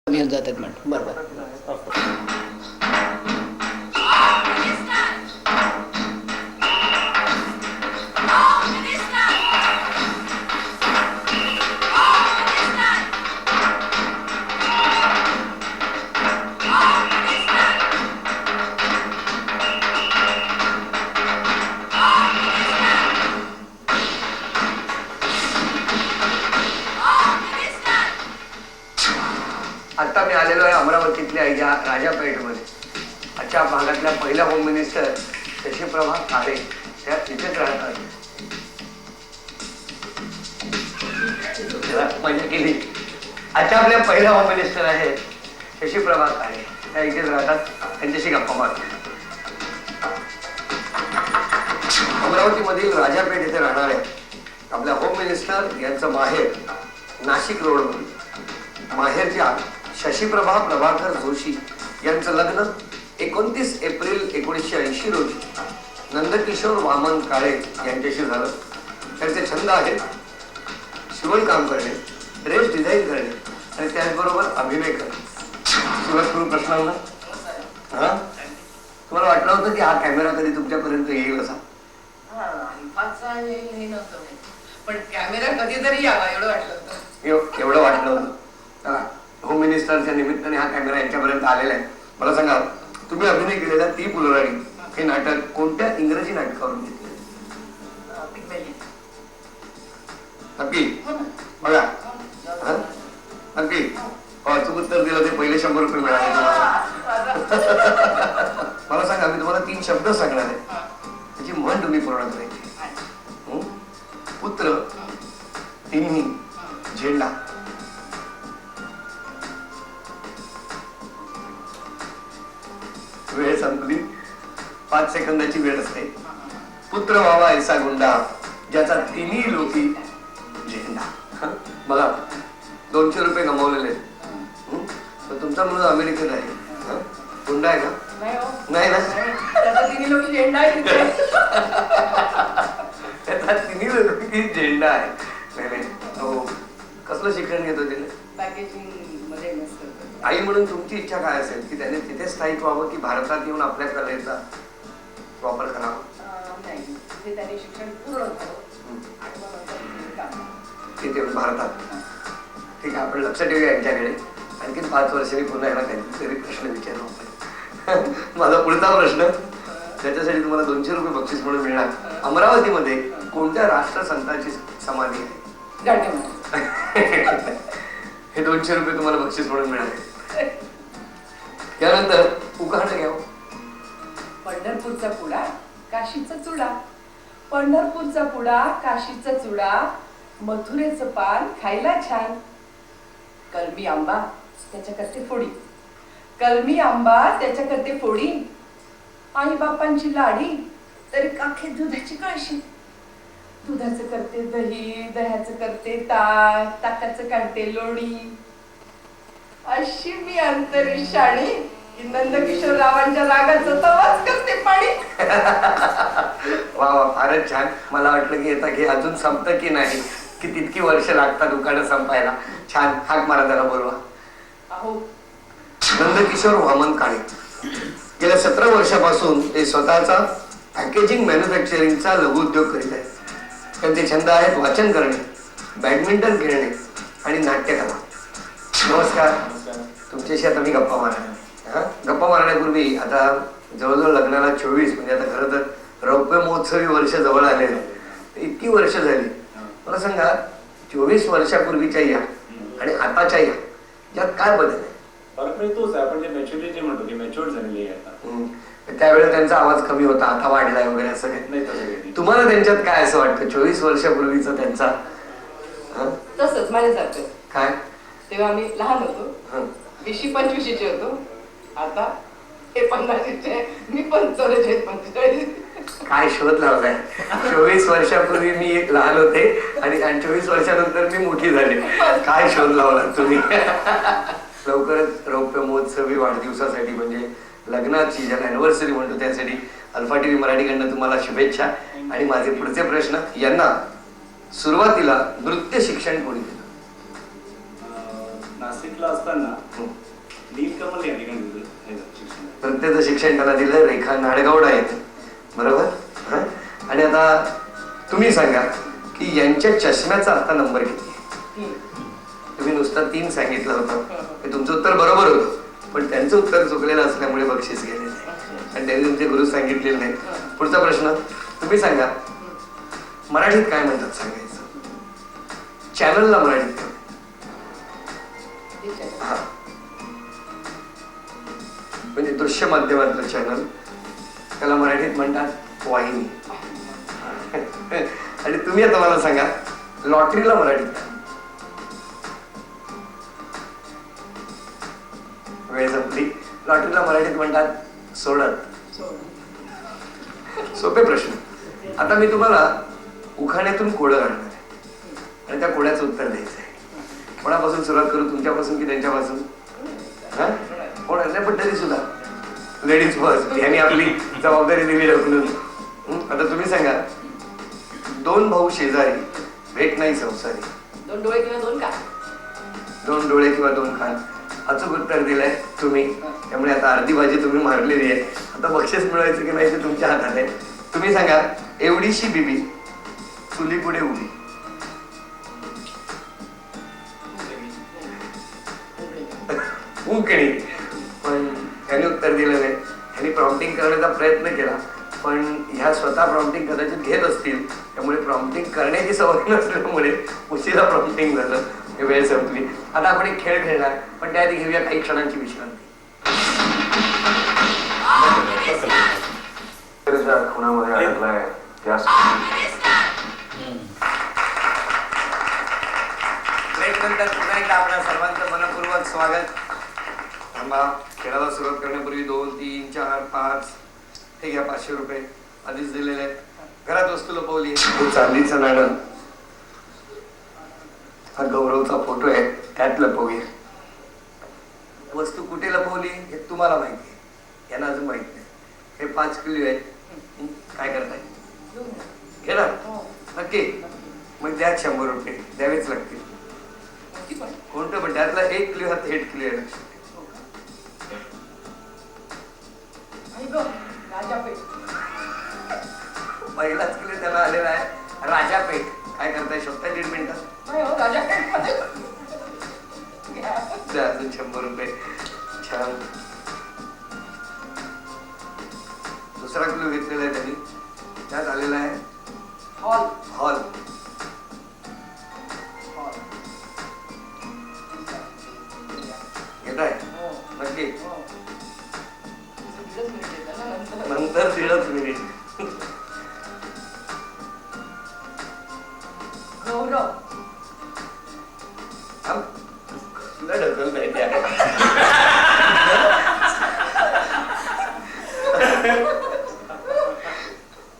घेऊन जातात म्हणून. बरोबर. आता मी आलेलो आहे अमरावतीतल्या या राजापेठमध्ये. आजच्या भागातल्या पहिल्या होम मिनिस्टर शशीप्रभा काळे त्या तिथेच राहतात. मजा केली. आजच्या आपल्या पहिल्या होम मिनिस्टर आहेत शशीप्रभा काळे. त्या इथेच राहतात. त्यांच्याशी गप्पा मारतो. अमरावतीमधील राजापेठ इथे राहणार आहे आपल्या होम मिनिस्टर यांचं माहेर नाशिक रोडवरून. माहेरच्या शशीप्रभा प्रभाकर जोशी यांचं लग्न 29 एप्रिल 1980 रोजी नंदकिशोर वामन काळे यांच्याशी झालं. त्यांचे छंद आहेत शिवण काम करणे, ड्रेस डिझाईन करणे आणि त्याचबरोबर अभिनय करणे. सुरू प्रश्नांना हा तुम्हाला वाटलं होतं की हा कॅमेरा कधी तुमच्यापर्यंत येईल असा? पण कॅमेरा कधीतरी यावा एवढं वाटलं होतं. एवढं वाटलं होतं. होम मिनिस्टरच्या निमित्ताने हा कॅमेरा यांच्यापर्यंत आलेला आहे. मला सांगा, तुम्ही अभिनय केलेला ती फुलराणी हे नाटक कोणत्या इंग्रजी नाटकावरून घेतले? नक्की बघा. नक्की अचूक उत्तर दिलं ते पहिले 100 रुपये मिळाले तुम्हाला. मला सांगा, मी तुम्हाला 3 शब्द सांगणार आहे. त्याची म्हण तुम्ही पूर्ण करायची. पुत्र, तिन्ही, झेंडा. वेळ संपली. 5 सेकंदाची वेळ असते. पुत्र व्हावा ऐसा गुंडा ज्याचा तिन्ही लोकी झेंडा. बघा, 200 रुपये गमावलेले. तुमचा मुलगा अमेरिकेत आहे. गुंडा आहे का? नाही ना. त्याचा तिन्ही लोकी झेंडा आहे. त्याचा तिन्ही लोकी झेंडा आहे. नाही नाही, तो कसलं शिक्षण घेतो तिने? पॅकेजिंग मध्ये मस्त. आई म्हणून तुमची इच्छा काय असेल की त्याने तिथे स्थायिक व्हावं की भारतात येऊन आपल्या कलेचा वापर करावा? नाही, तिथे त्याने शिक्षण पूर्ण करावं. तिथे भारतात. ठीक आहे, आपण लक्ष ठेवूया यांच्याकडे. आणखीन 5 वर्षांनी पुन्हा याला काहीतरी प्रश्न विचारू आपण. माझा पुढचा प्रश्न, त्याच्यासाठी तुम्हाला 200 रुपये बक्षीस म्हणून मिळणार. अमरावतीमध्ये कोणत्या राष्ट्रसंताची समाधी आहे? हे 200 रुपये तुम्हाला बक्षीस म्हणून मिळाले. त्यानंतर उखाणं घ्यावं. पंढरपूरचा पुडा काशीचा चुडा, पंढरपूरचा पुडा काशीचा चुडा, मथुरेचं पान खायला छान, कलमी आंबा त्याच्या करते फोडी, कलमी आंबा त्याच्या करते फोडी, आई बापांची लाडी तरी काखे दुधाची कळशी, दुधाचं करते दही, दह्याचं करते ताक, ताकाचं काढते लोणी, अशी मी अंतरिक्षाणी की नंदकिशोर रावांच्या रागाचं तवाच करते पाणी. वा वा, फारच छान. मला वाटलं की येता की अजून संपतं की नाही, की तितकी वर्ष लागतात उखाणं संपायला. छान. हाक मारा, त्याला बोलवा. अहो, नंदकिशोर वामन काळे गेल्या 17 वर्षापासून ते स्वतःचा पॅकेजिंग मॅन्युफॅक्चरिंगचा लघुउद्योग करीत आहेत. त्यांचे छंद आहेत वाचन करणे, बॅडमिंटन खेळणे आणि नाट्यकला. नमस्कार. तुमच्याशी आता मी गप्पा मारणार. गप्पा मारण्यापूर्वी आता जवळजवळ लग्नाला 24 म्हणजे आता खरं तर रौप्य महोत्सवी वर्ष जवळ आलेले. इतकी वर्ष झाली. मला सांगा, 24 वर्षापूर्वीच्या या आणि आताच्या यात काय बदल आहे? फरक म्हणजे तोच आहे. आपण जे मॅच्युरिटी म्हणतो की मॅच्युअर झालेली आहे आता. त्यावेळेला त्यांचा आवाज कमी होता, आता वाढलाय वगैरे असं नाही तसं. तुम्हाला त्यांच्यात काय असं वाटतं 24 वर्षापूर्वीचा त्यांचा? तसंच माझ्यासारखं. काय? तेव्हा आम्ही लहान होतो, 20-25 होतो. आता हे 50, मी 45. काय शोध लावलाय? 24 वर्षापूर्वी मी लहान होते आणि 24 वर्षानंतर मी मोठी झाली. काय शोध लावला तुम्ही? लवकरच रौप्य महोत्सवी वाढदिवसासाठी म्हणजे लग्नाची ज्याला अॅनिव्हर्सरी म्हणतो त्यासाठी अल्फा टीव्ही मराठीकडनं तुम्हाला शुभेच्छा. आणि माझे पुढचे प्रश्न, यांना सुरुवातीला नृत्य शिक्षण कोणी दिलं? नाशिकला असताना नीलकमल या ठिकाणी दिलं हे शिक्षण. तर त्याचं शिक्षण त्याला दिलं. रेखा नाडगौड आहेत, बरोबर. हं? आणि आता तुम्ही सांगा की यांच्या चष्म्याचा आता नंबर किती आहे? तुम्ही नुसतं 3 सांगितलं होतं, हे तुमचं उत्तर बरोबर होतं, पण त्यांचं उत्तर चुकलेलं असल्यामुळे बक्षीस गेलेलं आहे आणि त्यांनी तुमचे गुरु सांगितलेले नाही. पुढचा प्रश्न तुम्ही सांगा, मराठीत काय म्हणतात सांगायचं? चॅनलला मराठीत काय? हा, म्हणजे दृश्य माध्यमातलं चॅनल, त्याला मराठीत म्हणतात वाहिनी. आणि तुम्ही आता मला सांगा, लॉटरीला मराठीत काय? वेळ संपली. लॉटरीला मराठीत म्हणतात सोडत. सोपे प्रश्न. आता मी तुम्हाला उखाण्यातून कोडं काढणार आहे आणि त्या कोड्याचं उत्तर द्यायचं आहे. कोणापासून सुरुवात करू, तुमच्यापासून की त्यांच्यापासून? हा, कोणाच्या पद्धती सुद्धा लेडीज फर्स्ट, यांनी आपली जबाबदारी दिली ढकलून. आता तुम्ही सांगा, 2 भाऊ शेजारी, भेट नाही संसारी. 2 डोळे किंवा 2 कान? 2 डोळे किंवा 2 कान. अचूक उत्तर दिलंय तुम्ही. त्यामुळे आता अर्धी भाजी तुम्ही मारलेली आहे. आता बक्षीस मिळवायचं की नाही ते तुमच्या हातात आहे. तुम्ही सांगा, एवढीशी बीबी चुली पुढे उभी. उंकणी. पण त्यांनी उत्तर दिलं नाही. त्यांनी प्रॉम्प्टिंग करण्याचा प्रयत्न केला, पण ह्या स्वतः प्रॉम्प्टिंग कदाचित घेत असतील, त्यामुळे प्रॉम्प्टिंग करण्याची सवय नसल्यामुळे उशिरा प्रॉम्प्टिंग झालं. वेळ संपली. आता आपण एक खेळ खेळणार, पण त्याआधी घेऊया काही क्षणांची विश्रांती. खुणामध्ये अडकलाय ब्रेक नंतर पुन्हा एकदा आपल्या सर्वांचं मनपूर्वक स्वागत. थांबा, खेळाला सुरुवात करण्यापूर्वी 2, 3, 4, 5 हे घ्या 500 रुपये आधीच दिलेले आहेत. घरात वस्तू लपवली. चांदीचं नाणं, हा गौरवचा फोटो आहे, त्यात लपवूया. वस्तू कुठे लपवली हे तुम्हाला माहिती आहे, यांना अजून माहित नाही. हे 5 किलो आहेत. काय करताय? घेणार नक्की? मग द्या 100 रुपये, द्यावेच लागतील. कोणतं पण त्यातला 1 किलो हा थेट किलो आहे. पहिलाच किलो त्याला आलेला आहे राजापेठ. काय करताय? शोधताय 1.5 मिनिटात? द्या अजून 100 रुपये. छान. दुसरा किलो घेतलेला आहे त्यांनी, त्यात आलेला आहे हॉल. हॉल घेताय नक्की? नंतर 1.5 मिनिट. गौरव तुला ढकल नाही द्या.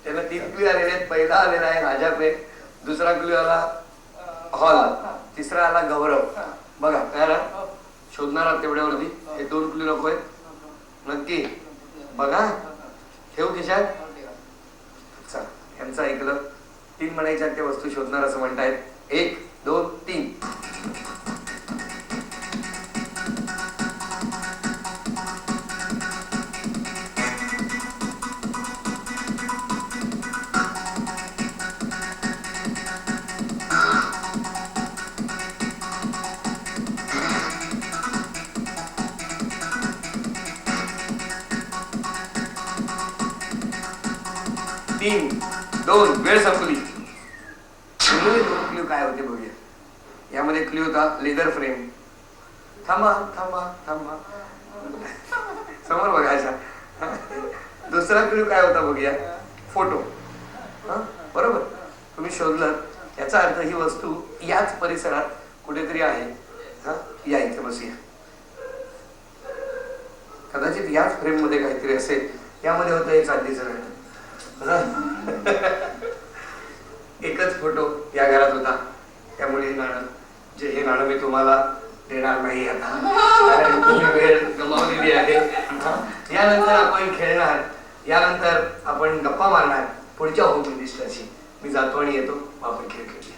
त्याला 3 क्लू आलेले आहेत. पहिला आलेला आहे राजापेठ, दुसरा क्लू आला हॉल, तिसरा आला गौरव. बघा काय शोधणार आहात तेवढ्यावरती. हे 2 क्लू नको आहेत नक्की? बघा, ठेवू खिशात. चला, यांचं ऐकलं. 3 म्हणायच्या त्या वस्तू शोधणार असं म्हणतायत. 1, 2, 3. तीन, 2, वेळ संपली. 2 क्ल्यू काय होते बघूया. यामध्ये क्ल्यू होता लेदर फ्रेम. थांबा थांबा थांबा, समोर बघायचा. दुसरा क्ल्यू काय होता बघूया, फोटो. बरोबर, तुम्ही शोधलं. याचा अर्थ ही वस्तू याच परिसरात कुठेतरी आहे. या इथे बसूया. कदाचित याच फ्रेम मध्ये काहीतरी असेल. यामध्ये होतं हे चांदीचं नाणं. एकच फोटो या घरात होता, त्यामुळे हे नाणं, जे हे नाणं मी तुम्हाला देणार नाही आता, कारण तुम्ही वेळ गमावलेली आहे. यानंतर आपण खेळणार, यानंतर आपण गप्पा मारणार पुढच्या होम मिनिस्टरशी. मी जातो आणि येतो, आपण खेळ खेळूया.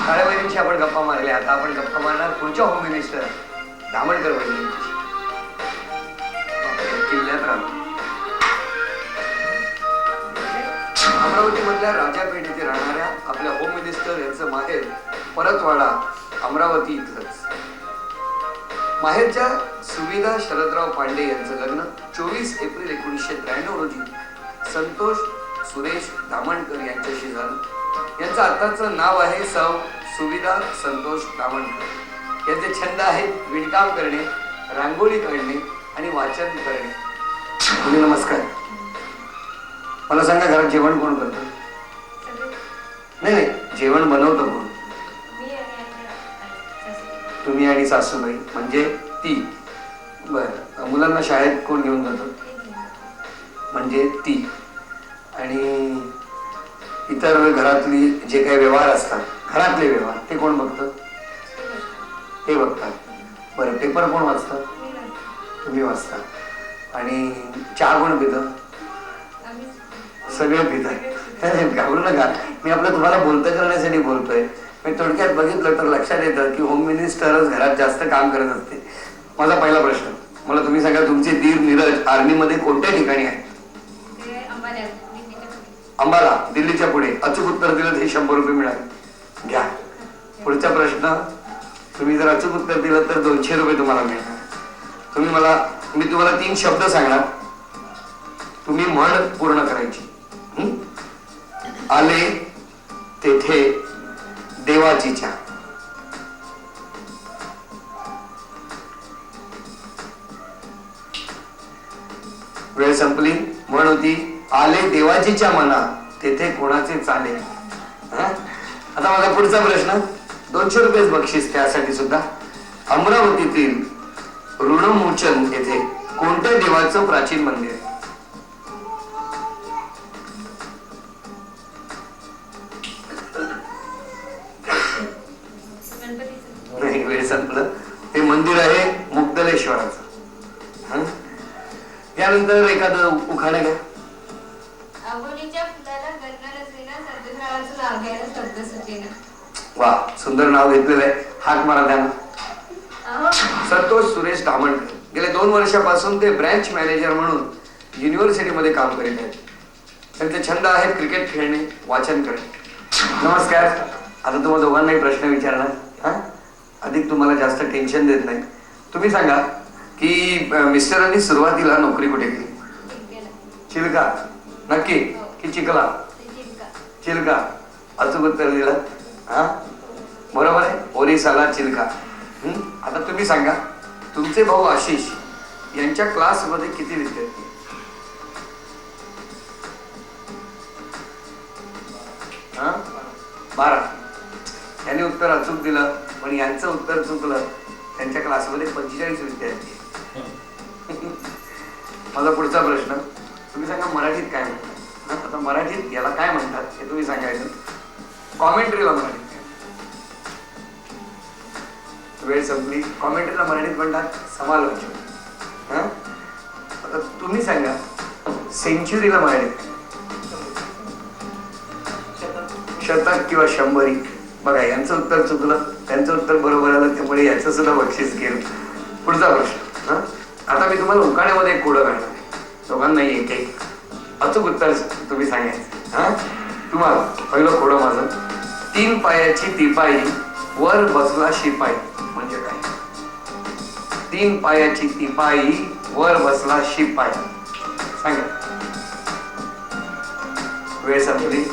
काळेवहिनींशी आपण गप्पा मारल्या, आता आपण गप्पा मारणार पुढच्या होम मिनिस्टर धामणकर वहिनींची. किल्ल्यात राहतो. अमरावती मधल्या राजापेठ येथे राहणाऱ्या आपल्या होम मिनिस्टर यांचं माहेर परतवाडा अमरावती इथलंच. माहेरच्या सुविधा शरदराव पांडे यांचं लग्न 24 एप्रिल 1993 रोजी संतोष सुरेश दामणकर यांच्याशी झालं. यांचं आताचं नाव आहे सौ सुविधा संतोष दामणकर. यांचे छंद आहेत विणकाम करणे, रांगोळी काढणे आणि वाचन करणे. मुली नमस्कार. मला सांगा, घरात जेवण कोण करतं? नाही नाही, जेवण बनवतं कोण? तुम्ही आणि सासूबाई, म्हणजे ती. बरं, मुलांना शाळेत कोण घेऊन जातं? म्हणजे ती. आणि इतर घरातली जे काही व्यवहार असतात, घरातले व्यवहार, ते कोण बघतं? ते बघतात. बरं, पेपर कोण वाचतं? तुम्ही वाचता. आणि चहा कोण पितं? सगळे पितात. घाबरू नका, मी आपलं तुम्हाला बोलतं करण्यासाठी बोलतोय. मी थोडक्यात बघितलं तर लक्षात येतं की होम मिनिस्टरच घरात जास्त काम करत असते. माझा पहिला प्रश्न, मला तुम्ही सांगा, तुमचे दीर नीरज आर्मीमध्ये कोणत्या ठिकाणी आहेत? अंबाला, दिल्लीच्या पुढे. अचूक उत्तर दिलं हे 100 रुपये मिळाले. घ्या. पुढचा प्रश्न, तुम्ही जर अचूक उत्तर दिलं तर 200 रुपये तुम्हाला मिळणार. मी तुम्हाला 3 शब्द सांगणार, तुम्ही म्हण पूर्ण करायची. आले तेथे देवाची चहा. वेळ संपली. म्हण होती, आले देवाचीच्या मना तेथे कोणाचे चाले. आता माझा पुढचा प्रश्न, 200 रुपये बक्षीस त्यासाठी सुद्धा. अमरावतीतील ऋणमोचन येथे कोणत्या देवाचं प्राचीन मंदिर आहे? नाही, वेळ संपलं. ते मंदिर आहे मुग्धलेश्वराचं. यानंतर एखादं उखाणं घ्या. वा, सुंदर नाव घेतलेलं आहे. हाक मारा त्यांना. संतोष सुरेश दामणकर गेल्या 2 वर्षापासून ते ब्रँच मॅनेजर म्हणून युनिव्हर्सिटीमध्ये काम करीत आहेत. त्यांचे छंद आहेत क्रिकेट खेळणे, वाचन करणे. नमस्कार. आता तुम्हाला दोघांनाही प्रश्न विचारणार. अधिक तुम्हाला जास्त टेन्शन देत नाही. तुम्ही सांगा की मिस्टरांनी सुरुवातीला नोकरी कुठे केली? चिलका. नक्की की चिखला? चिलका. अचूक उत्तर दिलं. बरोबर आहे, ओरिसाला चिलका. आता तुम्ही सांगा, तुमचे भाऊ आशिष यांच्या क्लासमध्ये किती विद्यार्थी? 12. यांनी उत्तर अचूक दिलं, पण यांचं उत्तर चुकलं. त्यांच्या क्लासमध्ये 45 विद्यार्थी. माझा पुढचा प्रश्न, तुम्ही सांगा मराठीत काय म्हणतात? आता मराठीत याला काय म्हणतात हे तुम्ही सांगायचं. कॉमेंट्रीला मराठीत काय? वेळ संपली. कॉमेंट्रीला मराठीत म्हणतात समालोचन. आता तुम्ही सांगा सेंच्युरीला मराठीत? शतक किंवा 100. बघा, यांचं उत्तर चुकलं, त्यांचं उत्तर बरोबर आलं, त्यामुळे याचं सुद्धा बक्षीस गेलं. पुढचा प्रश्न, आता मी तुम्हाला उखाण्यामध्ये एक कोडं काढणार आहे. दोघांनाही एक अचूक उत्तर तुम्ही सांगायचं. तुम्हाला पहिलं कोडं माझं, 3 पायाची तिपाई वर बसला शिपाई. म्हणजे काय? 3 पायाची तिपाई वर बसला शिपाई. सांगा. वेळ संपली.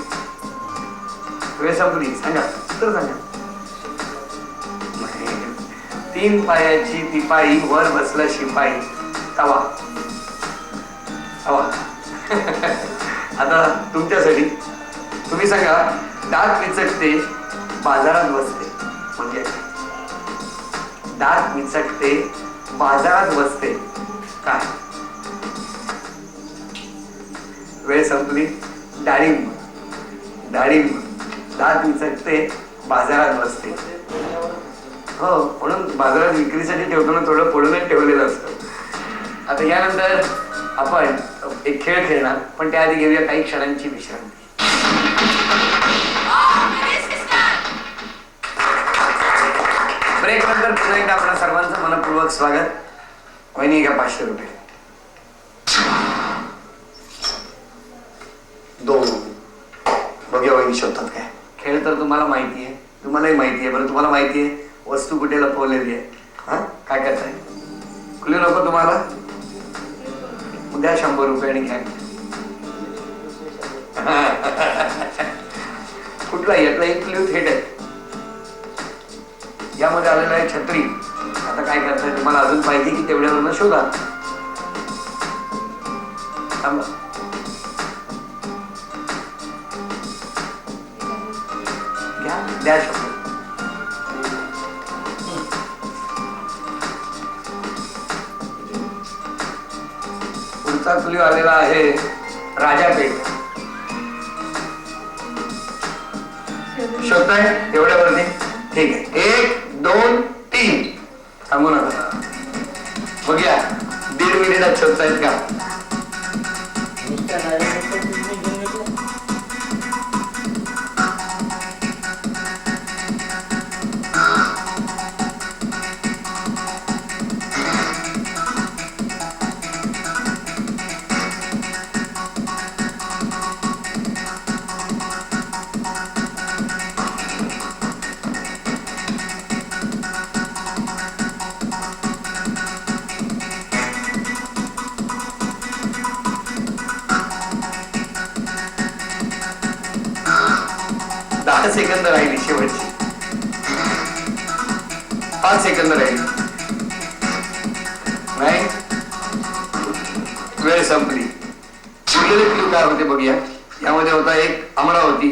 वेळ संपली. सांगा उत्तर सांगा. 3 पायाची तिपाई वर बसला शिपाई. तवा. तवा. आता तुमच्यासाठी तुम्ही सांगा, दात विचकते बाजारात बसते. म्हणजे दात विचकते बाजारात बसते काय? वेळ संपली. डाळिंब. डाळिंब. दात विचकते बाजारात बसते. हो, म्हणून बाजारात विक्रीसाठी ठेवताना थोडं पडूनच ठेवलेलं असतं. आता यानंतर आपण एक खेळ खेळणार, पण त्याआधी घेऊया काही क्षणांची विश्रांती. स्वागत. वहिनी घ्या 500 रुपये. 2. बघूया वहिनी शोधतात काय. खेळ तर तुम्हाला माहिती आहे, तुम्हालाही माहिती आहे. बरं तुम्हाला माहिती आहे वस्तू कुठे लपवलेली आहे. हा काय करताय? खुले नको तुम्हाला? उद्या 100 रुपये आणि घ्या. कुठला यातला एक क्ल्यू थेट आहे. यामध्ये आलेला आहे छत्री. आता काय करताय? तुम्हाला अजून पाहिजे की तेवढ्यावरनं शोधा. थांबा. घ्या द्या शब्द. पुढचा क्ल्यू आलेला आहे राजापेठ. शोधताय एवढ्यावरती? ठीक आहे. 1 2 3. थांबू नका. बघूया 1.5 मिनिटात शोधतायत का? सेकंद राहिली शेवटची. 5 सेकंद राहिली. नाही वेळ संपली. उरलेले क्लू काय होते बघूया. यामध्ये होता एक अमरावती.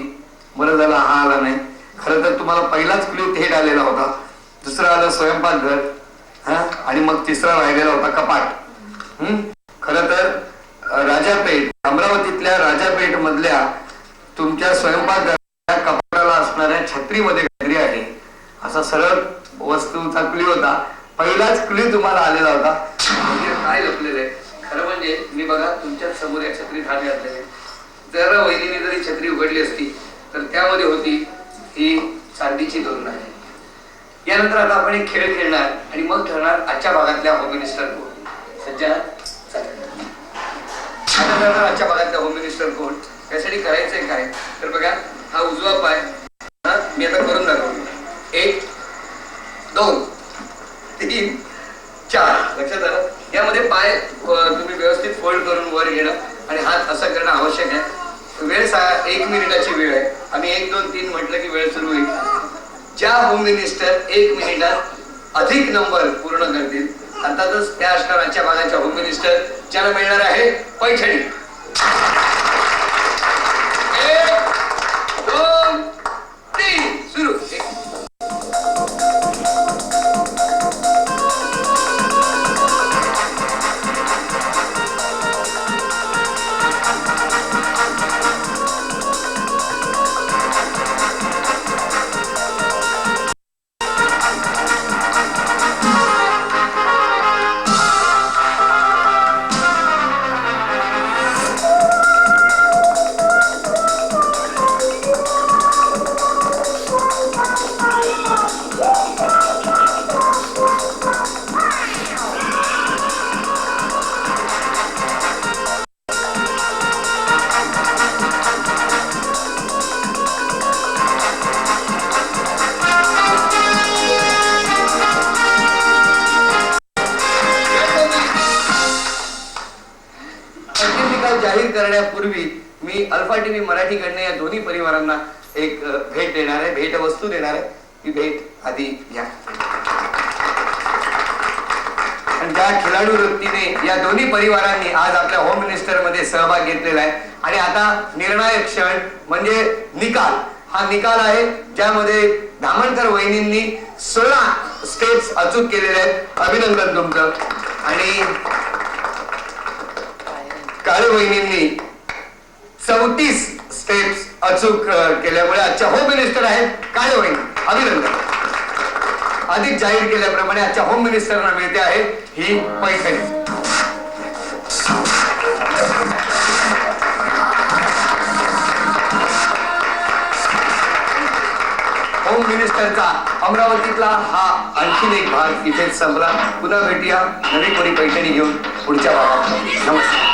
बरं झालं हा आला नाही. खरं तर तुम्हाला पहिलाच क्लू थेट आलेला होता. दुसरा आलं स्वयंपाकघर. हा आणि मग तिसरा राहिलेला होता कपाट. खरं तर राजापेठ, अमरावतीतल्या राजापेठ मधल्या तुमच्या स्वयंपाकघर कपाटाला असणाऱ्या छत्रीमध्ये काहीतरी आहे असा सरळ वस्तूचा क्ल्यू होता. पहिलाच क्ल्यू तुम्हाला आलेला होता. म्हणजे काय लपलेलं आहे खरं म्हणजे मी बघा तुमच्या समोर या छत्रीत हात घातलेले. जर वहिनीने जरी छत्री उघडली असती तर त्यामध्ये होती ही चांदीची दोन नाणी. यानंतर आता आपण एक खेळ खेळणार आणि मग ठरणार आजच्या भागातल्या होम मिनिस्टर कोण. सज्जा आता ठरणार आजच्या भागातल्या होम मिनिस्टर कोण. त्यासाठी करायचंय काय तर बघा हा उजवा पाय मी आता करून दाखवतो. 1 2 3 4. लक्षात आलं. यामध्ये पाय तुम्ही व्यवस्थित फोल्ड करून वर घेणं आणि हात असं करणं आवश्यक आहे. वेळ 1 मिनिटाची वेळ आहे. आम्ही 1 2 3 म्हटलं की वेळ सुरू होईल. ज्या होम मिनिस्टर 1 मिनिटात अधिक नंबर पूर्ण करतील अर्थातच त्या असणार आजच्या भागाच्या होम मिनिस्टर ज्याला मिळणार आहे पैठणी. 1 2 3 सुरू. जाहीर करण्यापूर्वी मी अल्फा टीव्ही मराठीकडनं या दोन्ही परिवारांना एक भेट देणार आहे. भेट वस्तू देणार आहे. ही भेट आधी घ्या. आणि ज्या खेळाडू वृत्तीने या दोन्ही परिवारांनी आज आपल्या होम मिनिस्टर मध्ये सहभाग घेतलेला आहे आणि आता निर्णायक क्षण म्हणजे निकाल. हा निकाल आहे ज्यामध्ये धामणकर वहिनींनी 16 स्टेप्स अचूक केलेले आहेत. अभिनंदन तुमचं. आणि काळे वहिनींनी 34 स्टेप्स अचूक केल्यामुळे आजच्या होम मिनिस्टर आहेत काळे वहिनी. अभिनंदन. अधिक जाहीर केल्याप्रमाणे आजच्या होम मिनिस्टरना मिळते आहे ही पैठणी. होम होम मिनिस्टरचा अमरावतीतला हा आणखीन एक भाग इथेच संपला. पुन्हा भेटूया नवी कोणी पैठणी घेऊन पुढच्या भागात. नमस्कार.